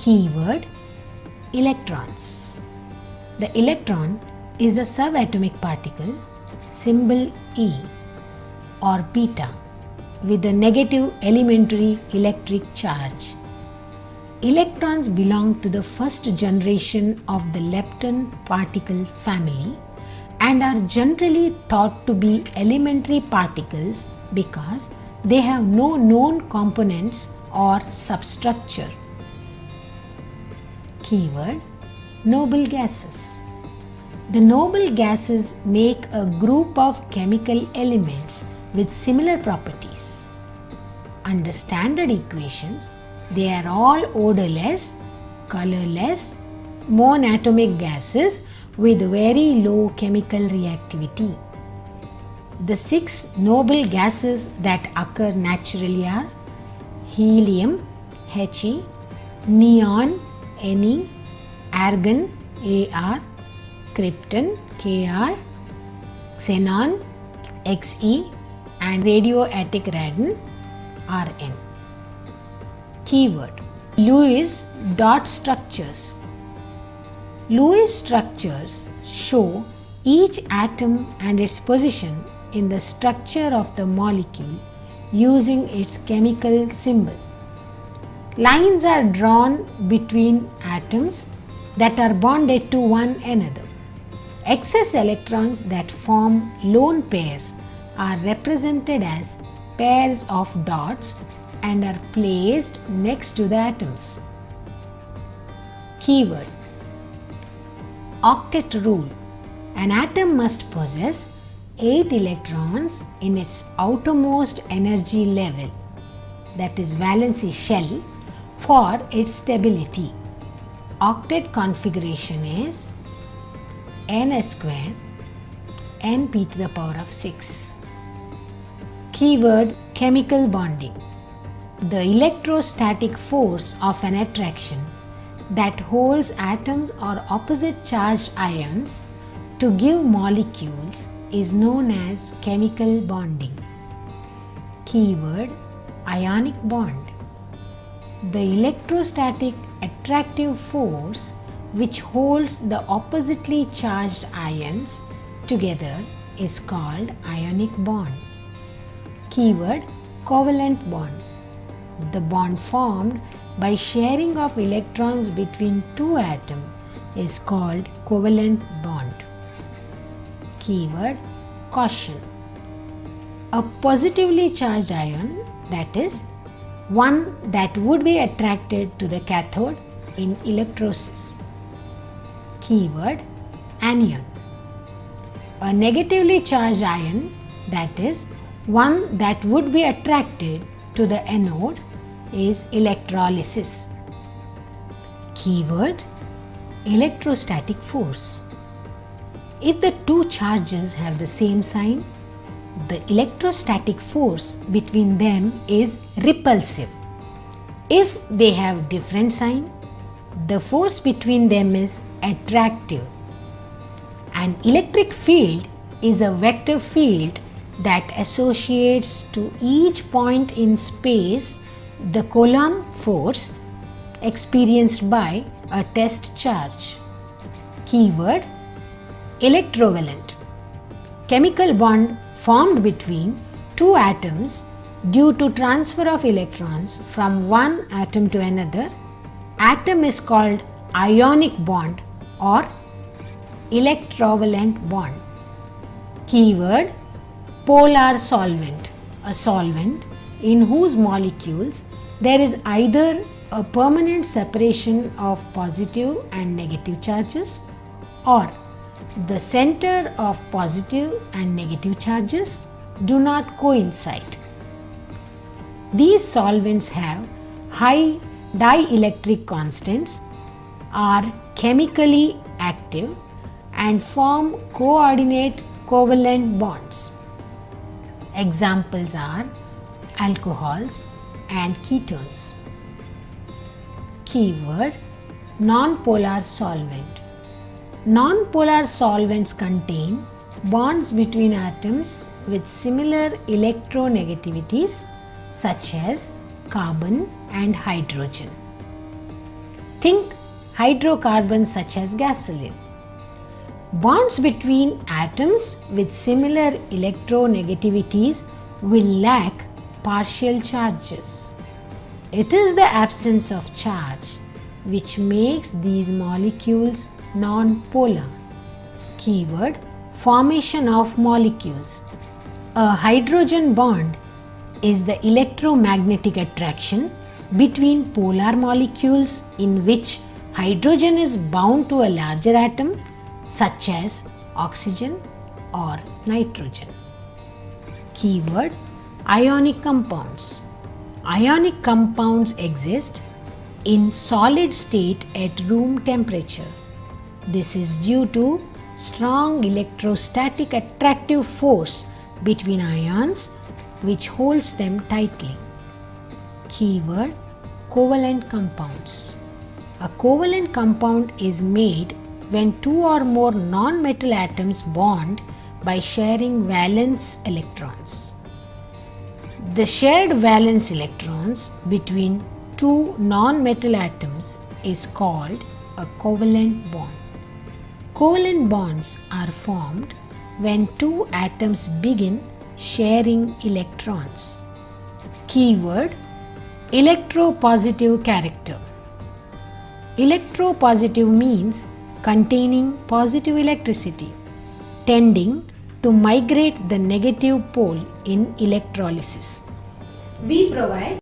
Keyword: electrons. The electron is a subatomic particle, symbol E or beta, with a negative elementary electric charge. Electrons belong to the first generation of the lepton particle family and are generally thought to be elementary particles because they have no known components or substructure. Keyword: noble gases. The noble gases make a group of chemical elements with similar properties. Under standard equations, they are all odorless, colorless, monatomic gases with very low chemical reactivity. The 6 noble gases that occur naturally are helium, He, neon, Ne, argon, Ar, krypton, Kr, xenon, Xe, and radioactive radon, Rn. Keyword: Lewis dot structures. Lewis structures show each atom and its position in the structure of the molecule using its chemical symbol. Lines are drawn between atoms that are bonded to one another. Excess electrons that form lone pairs are represented as pairs of dots and are placed next to the atoms. Keyword: octet rule. An atom must possess 8 electrons in its outermost energy level, that is valency shell, for its stability. Octet configuration is n square np to the power of 6. Keyword: chemical bonding. The electrostatic force of an attraction that holds atoms or opposite charged ions to give molecules is known as chemical bonding. Keyword: ionic bond. The electrostatic attractive force which holds the oppositely charged ions together is called ionic bond. Keyword: covalent bond. The bond formed by sharing of electrons between two atoms is called covalent bond. Keyword: caution. A positively charged ion, that is, one that would be attracted to the cathode in electrolysis. Keyword: anion. A negatively charged ion, that is, one that would be attracted to the anode, is electrolysis. Keyword: electrostatic force. If the two charges have the same sign, the electrostatic force between them is repulsive. If they have different sign, the force between them is attractive. An electric field is a vector field that associates to each point in space the Coulomb force experienced by a test charge. Keyword: electrovalent. Chemical bond formed between two atoms due to transfer of electrons from one atom to another atom is called ionic bond or electrovalent bond. Keyword: polar solvent. A solvent in whose molecules there is either a permanent separation of positive and negative charges or the center of positive and negative charges do not coincide. These solvents have high dielectric constants, are chemically active, and form coordinate covalent bonds. Examples are alcohols and ketones. Keyword: nonpolar solvent. Nonpolar solvents contain bonds between atoms with similar electronegativities such as carbon and hydrogen. Think hydrocarbons such as gasoline. Bonds between atoms with similar electronegativities will lack partial charges. It is the absence of charge which makes these molecules non-polar. Keyword: formation of molecules. A hydrogen bond is the electromagnetic attraction between polar molecules in which hydrogen is bound to a larger atom such as oxygen or nitrogen. Keyword: ionic compounds. Ionic compounds exist in solid state at room temperature. This is due to strong electrostatic attractive force between ions which holds them tightly. Keyword: covalent compounds. A covalent compound is made when two or more non-metal atoms bond by sharing valence electrons. The shared valence electrons between two non-metal atoms is called a covalent bond. Covalent bonds are formed when two atoms begin sharing electrons. Keyword: electropositive character. Electropositive means containing positive electricity, tending to migrate the negative pole in electrolysis. We provide